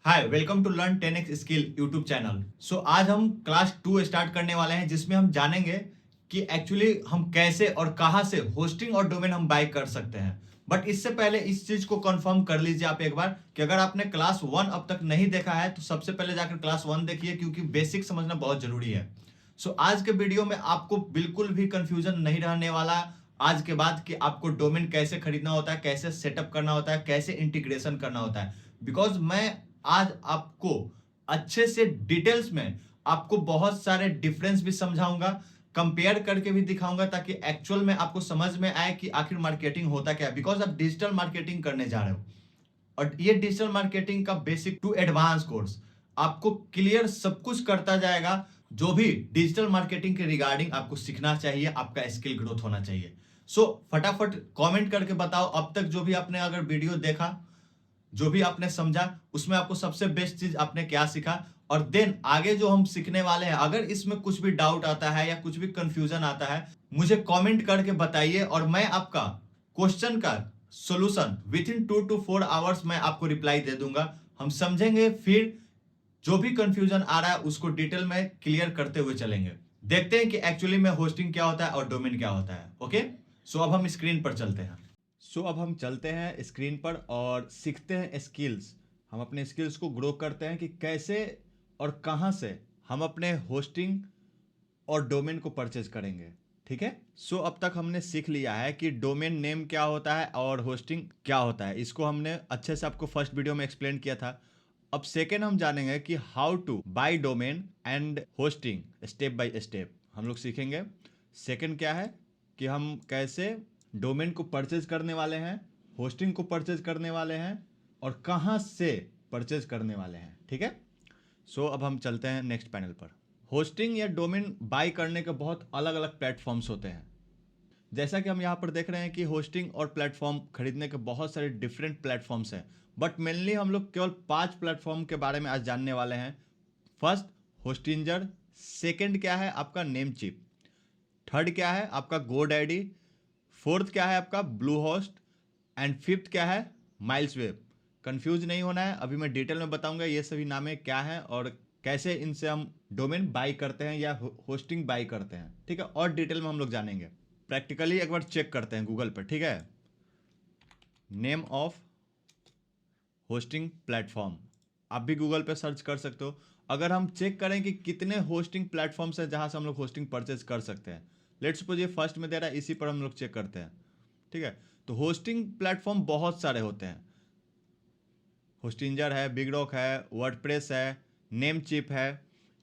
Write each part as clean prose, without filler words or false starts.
Hi welcome to learn 10x skill YouTube channel. आज हम class 2 start करने वाले हैं जिसमें हम जानेंगे कि एक्चुअली हम कैसे और कहां से होस्टिंग और डोमेन हम बाय कर सकते हैं। बट इससे पहले इस चीज को कंफर्म कर लीजिए आप एक बार कि अगर आपने क्लास 1 अब तक नहीं देखा है तो सबसे पहले जाकर क्लास 1 देखिए, क्योंकि बेसिक समझना बहुत जरूरी है। आज के वीडियो में आपको बिल्कुल भी कंफ्यूजन नहीं रहने वाला आज के बाद कि आपको डोमेन कैसे खरीदना होता है, कैसे सेटअप करना होता है, कैसे इंटीग्रेशन करना होता है। बिकॉज मैं आज आपको अच्छे से डिटेल्स में आपको बहुत सारे डिफरेंस भी समझाऊंगा, कंपेयर करके भी दिखाऊंगा, ताकि एक्चुअल में आपको समझ में आए कि आखिर मार्केटिंग होता क्या है। बिकॉज आप डिजिटल मार्केटिंग करने जा रहे हो और ये डिजिटल मार्केटिंग का बेसिक टू एडवांस कोर्स आपको क्लियर सब कुछ करता जाएगा। जो भी डिजिटल मार्केटिंग के रिगार्डिंग आपको सीखना चाहिए, आपका स्किल ग्रोथ होना चाहिए। फटाफट कमेंट करके बताओ अब तक जो भी आपने अगर वीडियो देखा, जो भी आपने समझा, उसमें आपको सबसे बेस्ट चीज आपने क्या सीखा। और देन आगे जो हम सीखने वाले हैं, अगर इसमें कुछ भी डाउट आता है या कुछ भी कंफ्यूजन आता है, मुझे कमेंट करके बताइए और मैं आपका क्वेश्चन का solution with in 2 to 4 hours मैं आपको रिप्लाई दे दूंगा। हम समझेंगे, फिर जो भी कंफ्यूजन आ रहा है उसको डिटेल में क्लियर करते हुए चलेंगे। देखते हैं कि एक्चुअली में होस्टिंग क्या होता है और डोमेन क्या होता है। ओके, अब हम स्क्रीन पर चलते हैं। अब हम चलते हैं स्क्रीन पर और सीखते हैं स्किल्स। हम अपने स्किल्स को ग्रो करते हैं कि कैसे और कहां से हम अपने होस्टिंग और डोमेन को परचेज करेंगे। ठीक है, अब तक हमने सीख लिया है कि डोमेन नेम क्या होता है और होस्टिंग क्या होता है। इसको हमने अच्छे से आपको फर्स्ट वीडियो में एक्सप्लेन किया था। अब सेकेंड हम जानेंगे कि how to buy domain and hosting step by step हम लोग सीखेंगे। सेकेंड क्या है कि हम कैसे डोमेन को परचेज करने वाले हैं, होस्टिंग को परचेज करने वाले हैं और कहां से परचेज करने वाले हैं। ठीक है, अब हम चलते हैं नेक्स्ट पैनल पर। होस्टिंग या डोमेन बाय करने के बहुत अलग अलग प्लेटफॉर्म्स होते हैं। जैसा कि हम यहाँ पर देख रहे हैं कि होस्टिंग और प्लेटफॉर्म खरीदने के बहुत सारे डिफरेंट प्लेटफॉर्म्स हैं, बट मेनली हम लोग केवल 5 प्लेटफॉर्म के बारे में आज जानने वाले हैं। First, Hostinger. सेकंड क्या है आपका नेमचिप। थर्ड क्या है आपका गोडैडी। फोर्थ क्या है आपका ब्लू होस्ट। एंड फिफ्थ क्या है माइल्स वेब। कंफ्यूज नहीं होना है, अभी मैं डिटेल में बताऊंगा ये सभी नामें क्या हैं और कैसे इनसे हम डोमेन बाई करते हैं या होस्टिंग बाई करते हैं। ठीक है, और डिटेल में हम लोग जानेंगे। प्रैक्टिकली एक बार चेक करते हैं गूगल पर। ठीक है, नेम ऑफ होस्टिंग प्लेटफॉर्म आप भी गूगल पे सर्च कर सकते हो। अगर हम चेक करें कि कितने होस्टिंग प्लेटफॉर्म्स हैं जहां से हम लोग होस्टिंग परचेज कर सकते हैं, लेट्स सपोज ये फर्स्ट में दे रहा है, इसी पर हम लोग चेक करते हैं। ठीक है, तो होस्टिंग प्लेटफॉर्म बहुत सारे होते हैं। होस्टिंजर है, बिग रॉक है, वर्डप्रेस है, नेमचिप है,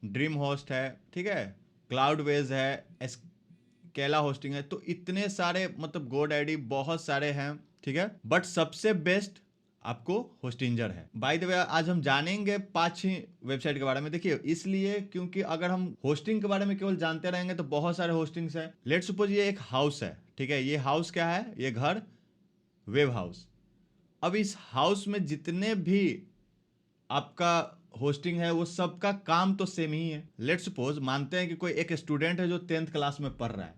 ड्रीम होस्ट है, ठीक है, क्लाउडवेज है, स्केला होस्टिंग है। तो इतने सारे, मतलब गोडैडी बहुत सारे हैं। ठीक है, बट सबसे बेस्ट आपको होस्टिंजर है। बाय द वे आज हम जानेंगे 5 ही वेबसाइट के बारे में। देखिए, इसलिए क्योंकि अगर हम होस्टिंग के बारे में केवल जानते रहेंगे तो बहुत सारे होस्टिंग्स है। लेट्स सपोज ये एक हाउस है। ठीक है, ये हाउस क्या है, ये घर वेब हाउस। अब इस हाउस में जितने भी आपका होस्टिंग है वो सबका काम तो सेम ही है। लेट्स सपोज मानते हैं कि कोई एक स्टूडेंट है जो 10th क्लास में पढ़ रहा है।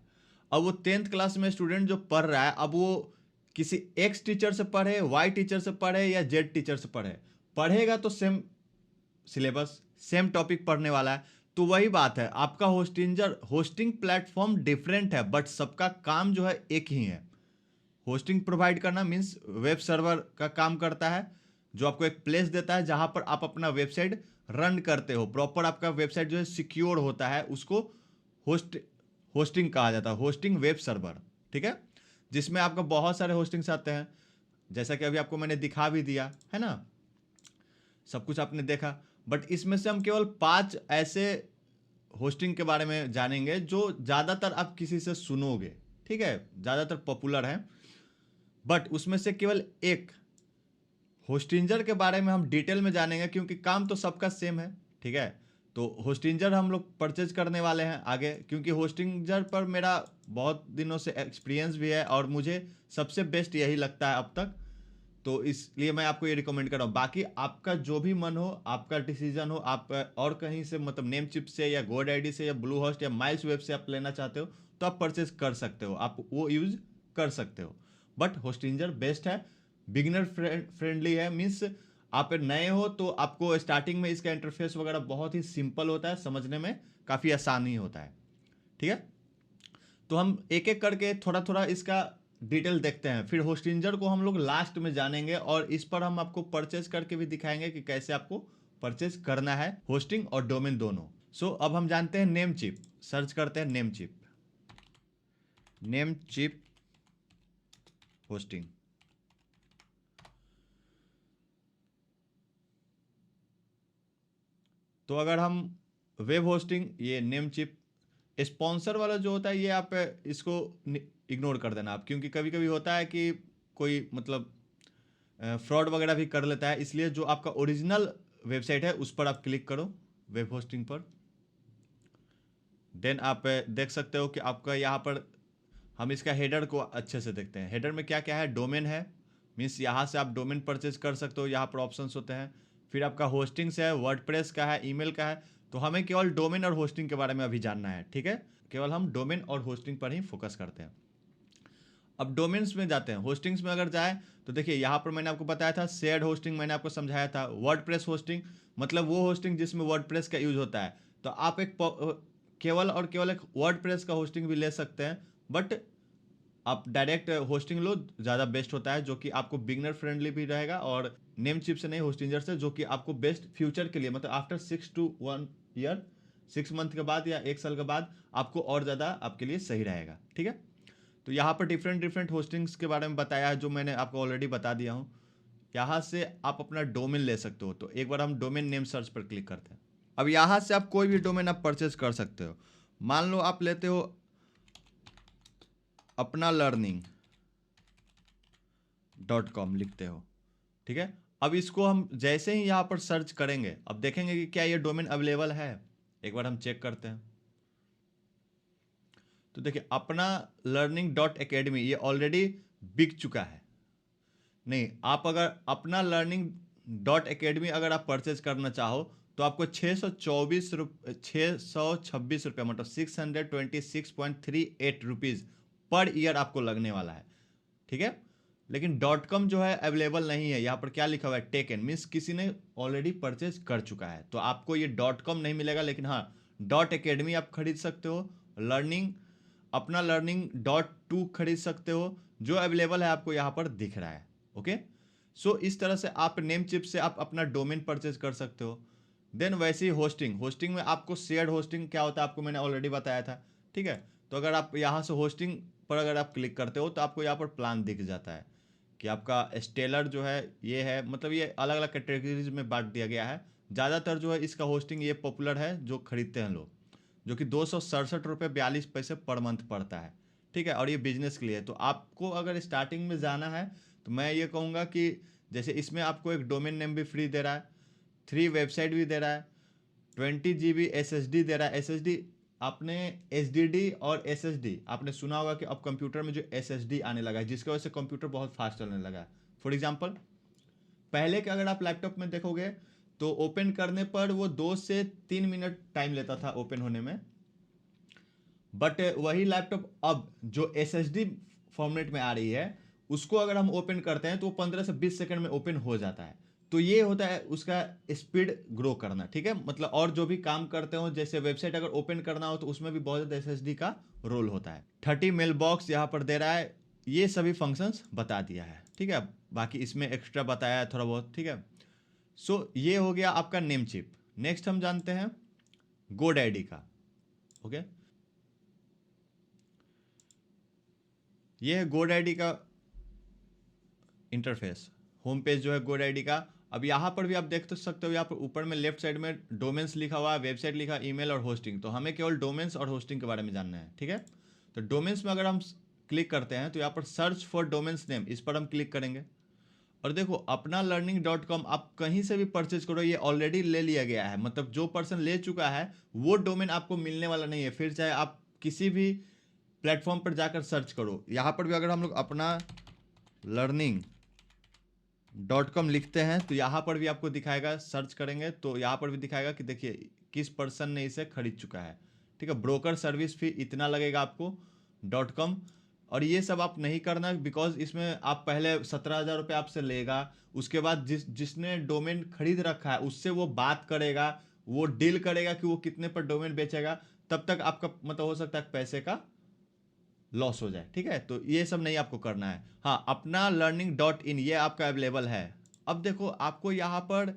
अब वो 10th क्लास में स्टूडेंट जो पढ़ रहा है, अब वो किसी एक्स टीचर से पढ़े, वाई टीचर से पढ़े या जेड टीचर से पढ़े, पढ़ेगा तो सेम सिलेबस, सेम टॉपिक पढ़ने वाला है। तो वही बात है, आपका होस्टिंग प्लेटफॉर्म डिफरेंट है बट सबका काम जो है एक ही है। होस्टिंग प्रोवाइड करना मीन्स वेब सर्वर का काम करता है, जो आपको एक प्लेस देता है जहां पर आप अपना वेबसाइट रन करते हो। प्रॉपर आपका वेबसाइट जो है सिक्योर होता है, उसको होस्टिंग कहा जाता है, होस्टिंग वेब सर्वर। ठीक है, जिसमें आपका बहुत सारे होस्टिंग्स आते हैं, जैसा कि अभी आपको मैंने दिखा भी दिया है ना, सब कुछ आपने देखा। बट इसमें से हम केवल 5 ऐसे होस्टिंग के बारे में जानेंगे जो ज़्यादातर आप किसी से सुनोगे। ठीक है, ज़्यादातर पॉपुलर है, बट उसमें से केवल एक होस्टिंजर के बारे में हम डिटेल में जानेंगे, क्योंकि काम तो सबका सेम है। ठीक है, तो होस्टिंजर हम लोग परचेज करने वाले हैं आगे, क्योंकि होस्टिंजर पर मेरा बहुत दिनों से एक्सपीरियंस भी है और मुझे सबसे बेस्ट यही लगता है अब तक। तो इसलिए मैं आपको ये रिकमेंड कर रहा हूँ। बाकी आपका जो भी मन हो, आपका डिसीजन हो, आप और कहीं से, मतलब नेम चिप से या गोडैडी से या ब्लू होस्ट या माइल्स वेब से आप लेना चाहते हो तो आप परचेज कर सकते हो, आप वो यूज कर सकते हो। बट होस्टिंजर बेस्ट है, बिगिनर फ्रेंडली है, मीन्स आप नए हो तो आपको स्टार्टिंग में इसका इंटरफेस वगैरह बहुत ही सिंपल होता है, समझने में काफ़ी आसानी होता है। ठीक है, तो हम एक एक करके थोड़ा थोड़ा इसका डिटेल देखते हैं, फिर होस्टिंजर को हम लोग लास्ट में जानेंगे और इस पर हम आपको परचेज करके भी दिखाएंगे कि कैसे आपको परचेज करना है, होस्टिंग और डोमेन दोनों। सो अब हम जानते हैं नेम चिप, सर्च करते हैं name chip, name chip hosting. तो अगर हम वेब होस्टिंग, ये नेम चिप स्पॉन्सर वाला जो होता है ये आप इसको इग्नोर कर देना आप, क्योंकि कभी कभी होता है कि कोई मतलब फ्रॉड वगैरह भी कर लेता है, इसलिए जो आपका ओरिजिनल वेबसाइट है उस पर आप क्लिक करो, वेब होस्टिंग पर। देन आप देख सकते हो कि आपका यहाँ पर हम इसका हेडर को अच्छे से देखते हैं। हेडर में क्या क्या है, डोमेन है, मीन्स यहाँ से आप डोमेन परचेज कर सकते हो, यहाँ पर ऑप्शंस होते हैं। फिर आपका होस्टिंग्स है, वर्डप्रेस का है, ईमेल का है। तो हमें केवल डोमेन और होस्टिंग के बारे में अभी जानना है, ठीक है, केवल हम डोमेन और होस्टिंग पर ही फोकस करते हैं। अब डोमेन्स में जाते हैं। होस्टिंग्स में अगर जाए तो देखिए यहाँ पर मैंने आपको बताया था शेयर्ड होस्टिंग, मैंने आपको समझाया था। वर्डप्रेस होस्टिंग मतलब वो होस्टिंग जिसमें वर्डप्रेस का यूज होता है। तो आप एक केवल और केवल एक वर्डप्रेस का होस्टिंग भी ले सकते हैं, बट आप डायरेक्ट होस्टिंग लो, ज़्यादा बेस्ट होता है, जो कि आपको बिगनर फ्रेंडली भी रहेगा, और नेम चिप से नहीं, होस्टिंजर से, जो कि आपको बेस्ट फ्यूचर के लिए, मतलब आफ्टर 6 to 1 ईयर, 6 मंथ के बाद या 1 साल के बाद आपको और ज़्यादा आपके लिए सही रहेगा। ठीक है, तो यहाँ पर डिफरेंट डिफरेंट होस्टिंग्स के बारे में बताया है, जो मैंने आपको ऑलरेडी बता दिया हूँ। यहाँ से आप अपना डोमेन ले सकते हो। तो एक बार हम डोमेन नेम सर्च पर क्लिक करते हैं। अब यहाँ से आप कोई भी डोमेन आप परचेज कर सकते हो। मान लो आप लेते हो अपना learning.com लिखते हो, ठीक है। अब इसको हम जैसे ही यहाँ पर सर्च करेंगे, अब देखेंगे कि क्या ये डोमेन अवेलेबल है। एक बार हम चेक करते हैं। तो देखिए अपना learning.academy ये ऑलरेडी बिक चुका है। नहीं, आप अगर अपना learning.academy अगर आप परचेज करना चाहो तो आपको 626 रुपये मतलब 626.38 रुपीज़ पर ईयर आपको लगने वाला है। ठीक है, लेकिन .com जो है अवेलेबल नहीं है। यहाँ पर क्या लिखा हुआ है, टेकन, मीन्स किसी ने ऑलरेडी परचेज कर चुका है, तो आपको ये .com नहीं मिलेगा। लेकिन हाँ, .academy आप खरीद सकते हो, लर्निंग अपना learning.to खरीद सकते हो, जो अवेलेबल है आपको यहाँ पर दिख रहा है। ओके, सो इस तरह से आप नेम चिप से आप अपना डोमेन परचेज कर सकते हो। देन वैसे ही होस्टिंग में आपको शेयर्ड होस्टिंग क्या होता है आपको मैंने ऑलरेडी बताया था। ठीक है, तो अगर आप यहाँ से होस्टिंग पर अगर आप क्लिक करते हो तो आपको यहाँ पर प्लान दिख जाता है कि आपका स्टेलर जो है ये है, मतलब ये अलग अलग कैटेगरीज में बांट दिया गया है। ज़्यादातर जो है इसका होस्टिंग ये पॉपुलर है जो खरीदते हैं लोग, जो कि 267 रुपये 42 पैसे पर मंथ पड़ता है। ठीक है, और ये बिजनेस के लिए है। तो आपको अगर स्टार्टिंग में जाना है तो मैं ये कहूँगा कि जैसे इसमें आपको एक डोमेन नेम भी फ्री दे रहा है, 3 वेबसाइट भी दे रहा है, 20 GB SSD दे रहा है। SSD आपने SSD और SSD आपने सुना होगा कि अब कंप्यूटर में जो SSD आने लगा है, जिसकी वजह से कंप्यूटर बहुत फास्ट चलने लगा है। फॉर एग्जांपल, पहले के अगर आप लैपटॉप में देखोगे तो ओपन करने पर वो 2 से 3 मिनट टाइम लेता था ओपन होने में, बट वही लैपटॉप अब जो SSD फॉर्मेट में आ रही है उसको अगर हम ओपन करते हैं तो 15 से 20 सेकंड में ओपन हो जाता है। तो ये होता है उसका स्पीड ग्रो करना। ठीक है, मतलब और जो भी काम करते हो, जैसे वेबसाइट अगर ओपन करना हो तो उसमें भी बहुत ज़्यादा SSD का रोल होता है। 30 मेल बॉक्स यहाँ पर दे रहा है, ये सभी फंक्शंस बता दिया है। ठीक है, बाकी इसमें एक्स्ट्रा बताया है थोड़ा बहुत। ठीक है, सो ये हो गया आपका नेम चिप। नेक्स्ट हम जानते हैं GoDaddy का। ओके, ये है GoDaddy का इंटरफेस, होम पेज जो है GoDaddy का। अब यहाँ पर भी आप देख तो सकते हो, यहाँ पर ऊपर में लेफ्ट साइड में डोमेन्स लिखा हुआ है, वेबसाइट लिखा, ईमेल और होस्टिंग। तो हमें केवल डोमेन्स और होस्टिंग के बारे में जानना है। ठीक है, तो डोमेन्स में अगर हम क्लिक करते हैं तो यहाँ पर सर्च फॉर डोमेन्स नेम, इस पर हम क्लिक करेंगे। और देखो अपना learning.com आप कहीं से भी परचेज करो, ये ऑलरेडी ले लिया गया है। मतलब जो पर्सन ले चुका है वो डोमेन आपको मिलने वाला नहीं है, फिर चाहे आप किसी भी प्लेटफॉर्म पर जाकर सर्च करो। यहाँ पर भी अगर हम लोग अपना learning.com लिखते हैं तो यहाँ पर भी आपको दिखाएगा, सर्च करेंगे तो यहाँ पर भी दिखाएगा कि देखिए किस पर्सन ने इसे खरीद चुका है। ठीक है, ब्रोकर सर्विस फी इतना लगेगा आपको .com, और ये सब आप नहीं करना, बिकॉज इसमें आप पहले 17,000 रुपये आपसे लेगा, उसके बाद जिसने डोमेन खरीद रखा है उससे वो बात करेगा, वो डील करेगा कि वो कितने पर डोमेन बेचेगा, तब तक आपका मतलब हो सकता है पैसे का लॉस हो जाए। ठीक है, तो ये सब नहीं आपको करना है। हाँ, अपना learning.in ये आपका अवेलेबल है। अब देखो आपको यहाँ पर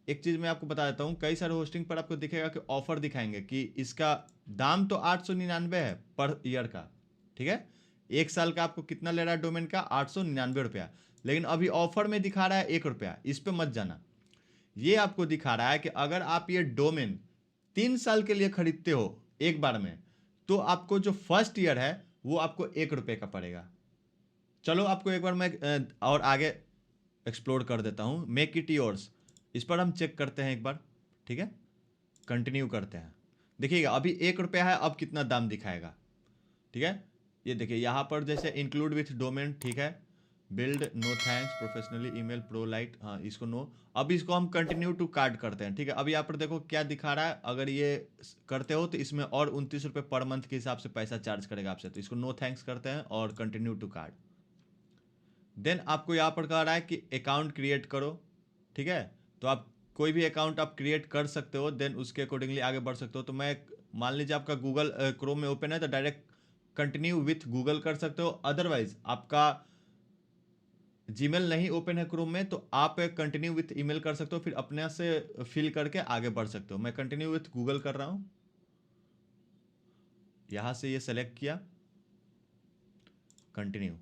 एक चीज़ मैं आपको बता देता हूँ, कई सारे होस्टिंग पर आपको दिखेगा कि ऑफर दिखाएंगे कि इसका दाम तो 899 है पर ईयर का। ठीक है, एक साल का आपको कितना ले रहा है डोमेन का, 899 रुपया, लेकिन अभी ऑफर में दिखा रहा है 1 रुपया। इस पर मत जाना, ये आपको दिखा रहा है कि अगर आप ये डोमेन 3 साल के लिए खरीदते हो एक बार में, तो आपको जो फर्स्ट ईयर है वो आपको 1 रुपये का पड़ेगा। चलो आपको एक बार मैं और आगे एक्सप्लोर कर देता हूँ। मेक इट योर्स, इस पर हम चेक करते हैं एक बार। ठीक है, कंटिन्यू करते हैं। देखिएगा अभी 1 रुपया है, अब कितना दाम दिखाएगा। ठीक है, ये देखिए यहाँ पर जैसे इंक्लूड विथ डोमेन, ठीक है, build no thanks professionally email pro lite, हाँ इसको नो। अब इसको हम कंटिन्यू टू कार्ड करते हैं। ठीक है, अब यहाँ पर देखो क्या दिखा रहा है, अगर ये करते हो तो इसमें और 29 रुपये पर मंथ के हिसाब से पैसा चार्ज करेगा आपसे, तो इसको नो थैंक्स करते हैं और कंटिन्यू टू कार्ड। देन आपको यहाँ पर कह रहा है कि अकाउंट क्रिएट करो। ठीक है, तो आप कोई भी अकाउंट आप क्रिएट कर सकते हो, देन उसके अकॉर्डिंगली आगे बढ़ सकते हो। तो मैं मान लीजिए आपका गूगल क्रोम में ओपन है तो डायरेक्ट कंटिन्यू विथ गूगल कर सकते हो। अदरवाइज आपका जीमेल नहीं ओपन है क्रोम में तो आप कंटिन्यू विथ ईमेल कर सकते हो, फिर अपने से फिल करके आगे बढ़ सकते हो। मैं कंटिन्यू विथ गूगल कर रहा हूँ, यहाँ से ये सेलेक्ट किया, कंटिन्यू।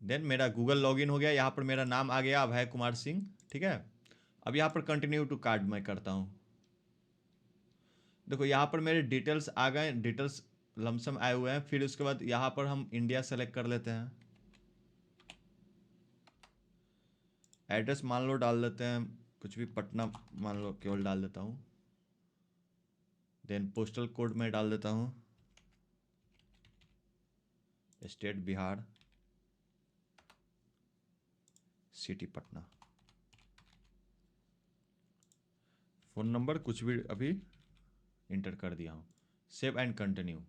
देन मेरा गूगल लॉगिन हो गया, यहाँ पर मेरा नाम आ गया अभय कुमार सिंह। ठीक है, अब यहाँ पर कंटिन्यू टू कार्ड मैं करता हूँ। देखो यहाँ पर मेरे डिटेल्स आ गए, डिटेल्स लमसम आए हुए हैं। फिर उसके बाद यहाँ पर हम इंडिया सेलेक्ट कर लेते हैं, एड्रेस मान लो डाल देते हैं कुछ भी, पटना मान लो केवल डाल देता हूँ। देन पोस्टल कोड में डाल देता हूँ state Bihar, city Patna, phone number कुछ भी अभी इंटर कर दिया हूँ। Save and continue.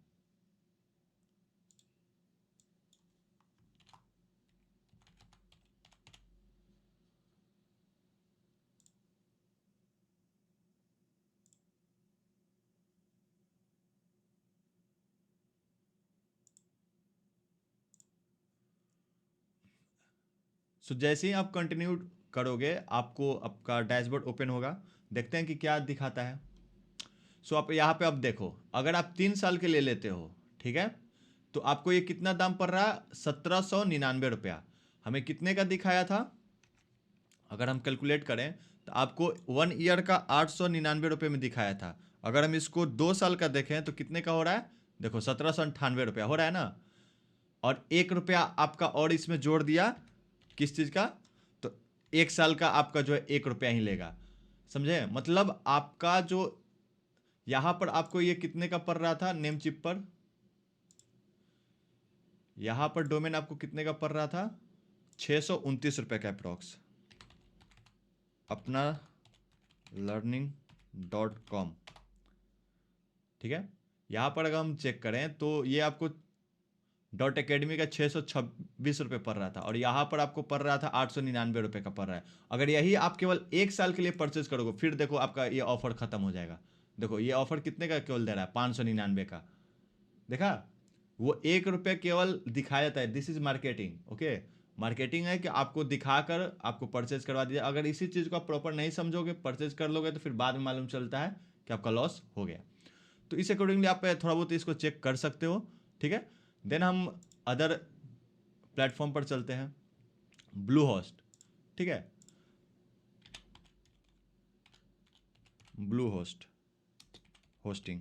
सो जैसे ही आप कंटिन्यू करोगे आपको आपका डैशबोर्ड ओपन होगा, देखते हैं कि क्या दिखाता है। सो आप यहाँ पे अब देखो, अगर आप 3 साल के लिए लेते हो, ठीक है, तो आपको ये कितना दाम पड़ रहा है, 1799 रुपया। हमें कितने का दिखाया था, अगर हम कैलकुलेट करें तो आपको 1 ईयर का 899 रुपये में दिखाया था। अगर हम इसको 2 साल का देखें तो कितने का हो रहा है, देखो 1798 रुपया हो रहा है ना। और 1 रुपया आपका और इसमें जोड़ दिया, किस चीज़ का, तो 1 साल का आपका जो है 1 रुपया ही लेगा। समझे, मतलब आपका जो यहाँ पर आपको ये कितने का पड़ रहा था नेम चिप पर, यहाँ पर डोमेन आपको कितने का पड़ रहा था, 629 रुपये का अप्रॉक्स। अपना learning.com। ठीक है, यहाँ पर अगर हम चेक करें तो ये आपको डॉट एकेडमी का 626 रुपये पड़ रहा था, और यहाँ पर आपको पड़ रहा था 899 रुपये का पड़ रहा है। अगर यही आप केवल 1 साल के लिए परचेज करोगे, फिर देखो आपका ये ऑफर खत्म हो जाएगा। देखो ये ऑफर कितने का केवल दे रहा है, 599 का। देखा, वो 1 रुपये केवल दिखाया जाता है। This is marketing. Okay, marketing है कि आपको दिखाकर आपको परचेज करवा दीजिए। अगर इसी चीज़ को आप प्रॉपर नहीं समझोगे, परचेज कर लोगे, तो फिर बाद में मालूम चलता है कि आपका लॉस हो गया। तो इस अकॉर्डिंगली आप थोड़ा बहुत इसको चेक कर सकते हो। ठीक है, देन हम अदर प्लेटफॉर्म पर चलते हैं, ब्लू होस्ट। ठीक है, ब्लू होस्ट होस्टिंग।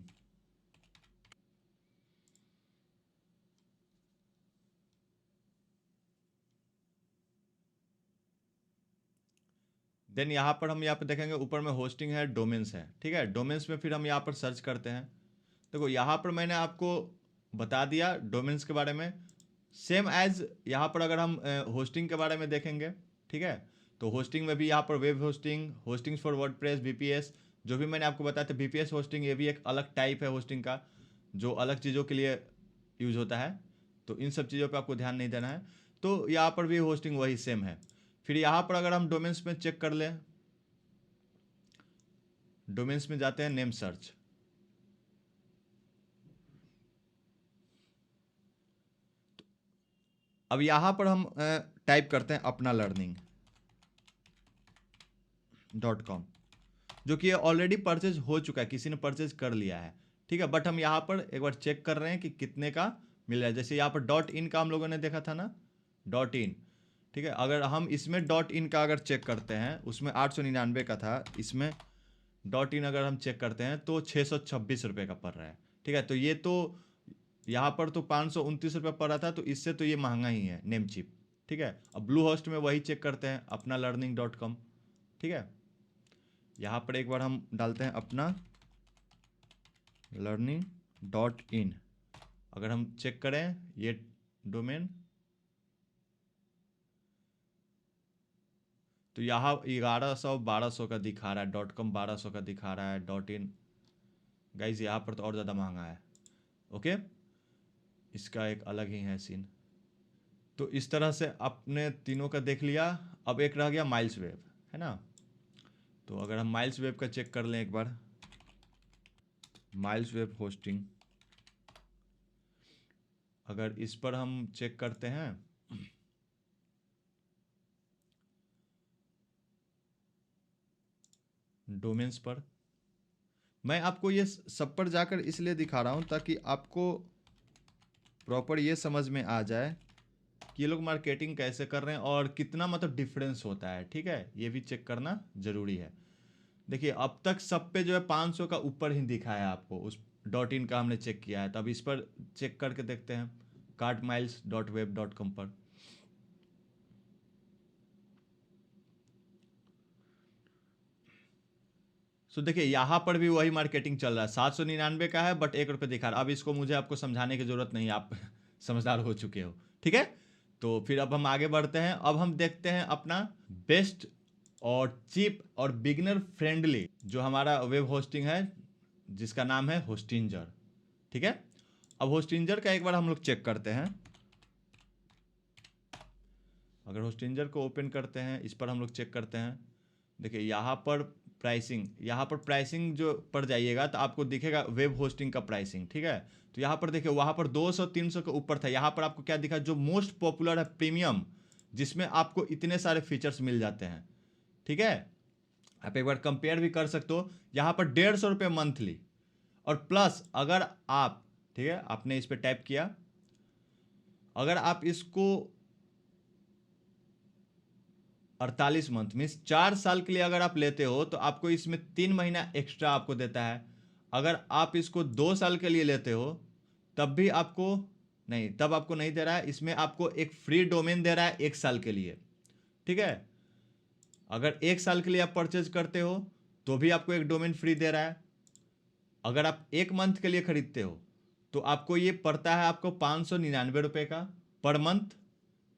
देन यहाँ पर हम यहाँ पर देखेंगे ऊपर में होस्टिंग है, डोमेन्स है। ठीक है, डोमेन्स में फिर हम यहाँ पर सर्च करते हैं। देखो यहाँ पर मैंने आपको बता दिया डोमेन्स के बारे में। सेम एज यहाँ पर अगर हम होस्टिंग के बारे में देखेंगे, ठीक है, तो होस्टिंग में भी यहाँ पर web hosting, hostings for WordPress, VPS, जो भी मैंने आपको बताया था वीपीएस होस्टिंग, ये भी एक अलग टाइप है होस्टिंग का जो अलग चीज़ों के लिए यूज होता है। तो इन सब चीज़ों पे आपको ध्यान नहीं देना है। तो यहाँ पर भी होस्टिंग वही सेम है। फिर यहाँ पर अगर हम डोमेन्स में चेक कर लें, डोमेन्स में जाते हैं, नेम सर्च, अब यहाँ पर हम टाइप करते हैं अपना learning.com, जो कि ऑलरेडी परचेज हो चुका है, किसी ने परचेज कर लिया है, ठीक है। बट हम यहाँ पर एक बार चेक कर रहे हैं कि कितने का मिल रहा है। जैसे यहाँ पर डॉट इन का हम लोगों ने देखा था ना, डॉट इन, ठीक है। अगर हम इसमें डॉट इन का अगर चेक करते हैं, उसमें 899 का था, इसमें डॉट इन अगर हम चेक करते हैं तो 626 रुपये का पड़ रहा है, ठीक है। तो ये तो यहाँ पर तो 529 रुपये पड़ रहा था, तो इससे तो ये महंगा ही है नेम चिप, ठीक है। अब ब्लू होस्ट में वही चेक करते हैं, अपना learning.com, ठीक है। यहाँ पर एक बार हम डालते हैं अपना learning.in, अगर हम चेक करें ये डोमेन, तो यहाँ 1100-1200 का दिखा रहा है, .com 1200 का दिखा रहा है, .in गाइज यहाँ पर तो और ज़्यादा महंगा है। ओके, इसका एक अलग ही है सीन। तो इस तरह से आपने तीनों का देख लिया। अब एक रह गया माइल्स वेब, है ना। तो अगर हम माइल्स वेब का चेक कर लें एक बार, माइल्स वेब होस्टिंग, अगर इस पर हम चेक करते हैं, डोमेन्स पर, मैं आपको ये सब पर जाकर इसलिए दिखा रहा हूँ ताकि आपको प्रॉपर ये समझ में आ जाए कि ये लोग मार्केटिंग कैसे कर रहे हैं और कितना मतलब डिफरेंस होता है, ठीक है। ये भी चेक करना ज़रूरी है। देखिए अब तक सब पे जो है 500 का ऊपर ही दिखा है आपको, उस डॉट इन का हमने चेक किया है। तो अब इस पर चेक करके देखते हैं cartmiles.web.com पर। सो देखिए यहाँ पर भी वही मार्केटिंग चल रहा है, 799 का है बट 1 रुपये दिखा रहा है। अब इसको मुझे आपको समझाने की ज़रूरत नहीं है, आप समझदार हो चुके हो, ठीक है। तो फिर अब हम आगे बढ़ते हैं। अब हम देखते हैं अपना बेस्ट और चीप और बिगिनर फ्रेंडली जो हमारा वेब होस्टिंग है, जिसका नाम है होस्टिंजर, ठीक है। अब होस्टिंजर का एक बार हम लोग चेक करते हैं। अगर होस्टिंजर को ओपन करते हैं, इस पर हम लोग चेक करते हैं। देखिए यहाँ पर प्राइसिंग, यहाँ पर प्राइसिंग जो पर जाइएगा तो आपको दिखेगा वेब होस्टिंग का प्राइसिंग, ठीक है। तो यहाँ पर देखिए वहाँ पर 200-300 के ऊपर था, यहाँ पर आपको क्या दिखा, जो मोस्ट पॉपुलर है प्रीमियम, जिसमें आपको इतने सारे फीचर्स मिल जाते हैं, ठीक है। आप एक बार कंपेयर भी कर सकते हो। यहाँ पर 150 रुपये मंथली, और प्लस अगर आप, ठीक है, आपने इस पर टाइप किया, अगर आप इसको 48 मंथ मीन्स 4 साल के लिए अगर आप लेते हो तो आपको इसमें 3 महीना एक्स्ट्रा आपको देता है। अगर आप इसको 2 साल के लिए लेते हो तब भी आपको नहीं, तब आपको नहीं दे रहा है, इसमें आपको एक फ्री डोमेन दे रहा है 1 साल के लिए, ठीक है। अगर 1 साल के लिए आप परचेज करते हो तो भी आपको एक डोमेन फ्री दे रहा है। अगर आप 1 मंथ के लिए खरीदते हो तो आपको ये पड़ता है आपको 599 रुपये का पर मंथ,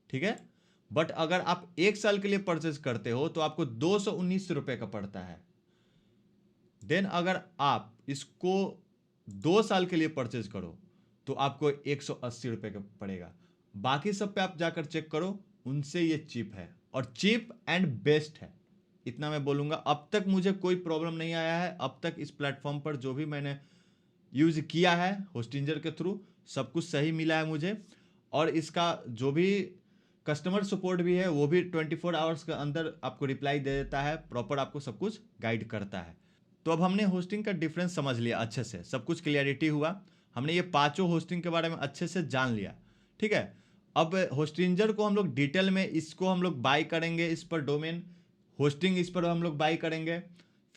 ठीक है। बट अगर आप 1 साल के लिए परचेज करते हो तो आपको 219 रुपये का पड़ता है। देन अगर आप इसको 2 साल के लिए परचेज करो तो आपको 180 रुपये का पड़ेगा। बाकी सब पे आप जाकर चेक करो, उनसे ये चीप है और चीप एंड बेस्ट है, इतना मैं बोलूँगा। अब तक मुझे कोई प्रॉब्लम नहीं आया है। अब तक इस प्लेटफॉर्म पर जो भी मैंने यूज़ किया है होस्टिंजर के थ्रू, सब कुछ सही मिला है मुझे। और इसका जो भी कस्टमर सपोर्ट भी है वो भी 24 आवर्स के अंदर आपको रिप्लाई दे देता है, प्रॉपर आपको सब कुछ गाइड करता है। तो अब हमने होस्टिंग का डिफरेंस समझ लिया अच्छे से, सब कुछ क्लियरिटी हुआ, हमने ये पांचों होस्टिंग के बारे में अच्छे से जान लिया, ठीक है। अब होस्टिंजर को हम लोग डिटेल में इसको हम लोग बाई करेंगे, इस पर डोमेन होस्टिंग इस पर हम लोग बाई करेंगे,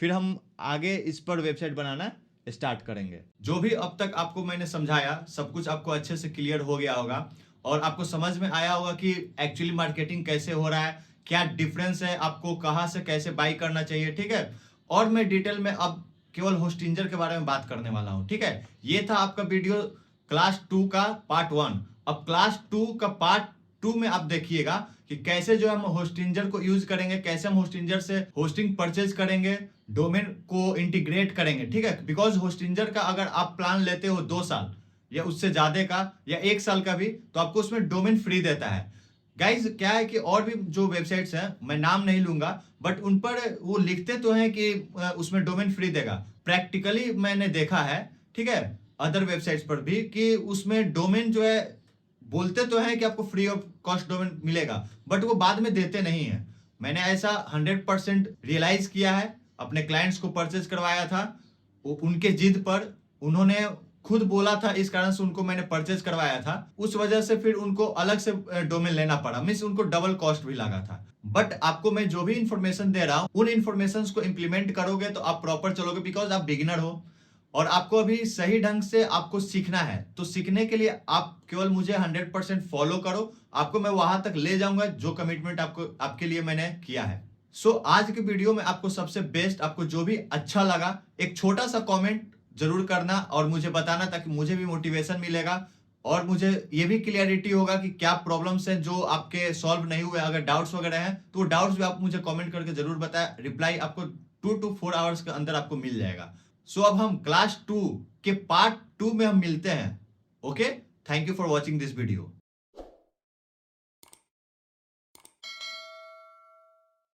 फिर हम आगे इस पर वेबसाइट बनाना स्टार्ट करेंगे। जो भी अब तक आपको मैंने समझाया सब कुछ आपको अच्छे से क्लियर हो गया होगा और आपको समझ में आया होगा कि एक्चुअली मार्केटिंग कैसे हो रहा है, क्या डिफरेंस है, आपको कहां से कैसे बाई करना चाहिए, ठीक है। और मैं डिटेल में अब केवल होस्टिंजर के बारे में बात करने वाला हूं, ठीक है। ये था आपका वीडियो क्लास 2 का पार्ट 1। अब क्लास 2 का पार्ट 2 में आप देखिएगा कि कैसे जो हम होस्टिंजर को यूज करेंगे, कैसे हम होस्टिंजर से होस्टिंग परचेज करेंगे, डोमेन को इंटीग्रेट करेंगे, ठीक है। बिकॉज होस्टिंजर का अगर आप प्लान लेते हो 2 साल या उससे ज्यादा का या 1 साल का भी, तो आपको उसमें डोमेन फ्री देता है। गाइज क्या है कि और भी जो वेबसाइट्स हैं, मैं नाम नहीं लूंगा, बट उन पर वो लिखते तो हैं कि उसमें डोमेन फ्री देगा। प्रैक्टिकली मैंने देखा है, ठीक है, अदर वेबसाइट्स पर भी, कि उसमें डोमेन जो है बोलते तो हैं कि आपको फ्री ऑफ कॉस्ट डोमेन मिलेगा, बट वो बाद में देते नहीं है। मैंने ऐसा 100% रियलाइज किया है, अपने क्लाइंट्स को परचेज करवाया था, उनके जिद पर उन्होंने खुद बोला था, इस कारण से उनको मैंने परचेज करवाया था। उस वजह से फिर उनको अलग से डोमेन लेना पड़ा, मीन्स उनको डबल कॉस्ट भी लगा था। बट आपको मैं जो भी इंफॉर्मेशन दे रहा हूं, उन इंफॉर्मेशन को इंप्लीमेंट करोगे तो आप प्रॉपर चलोगे, बिकॉज आप बिगिनर हो और आपको अभी सही ढंग से आपको सीखना है। तो सीखने के लिए आप केवल मुझे 100% फॉलो करो, आपको मैं वहां तक ले जाऊंगा जो कमिटमेंट आपको आपके लिए मैंने किया है। सो आज के वीडियो में आपको सबसे बेस्ट, आपको जो भी अच्छा लगा, एक छोटा सा कमेंट जरूर करना और मुझे बताना, ताकि मुझे भी मोटिवेशन मिलेगा और मुझे ये भी क्लियरिटी होगा कि क्या प्रॉब्लम्स हैं जो आपके सॉल्व नहीं हुए। अगर डाउट्स वगैरह हैं तो डाउट्स भी आप मुझे कमेंट करके जरूर बताएं, रिप्लाई आपको 2 to 4 आवर्स के अंदर आपको मिल जाएगा। सो अब हम क्लास 2 के पार्ट 2 में हम मिलते हैं। Okay, thank you for watching this video.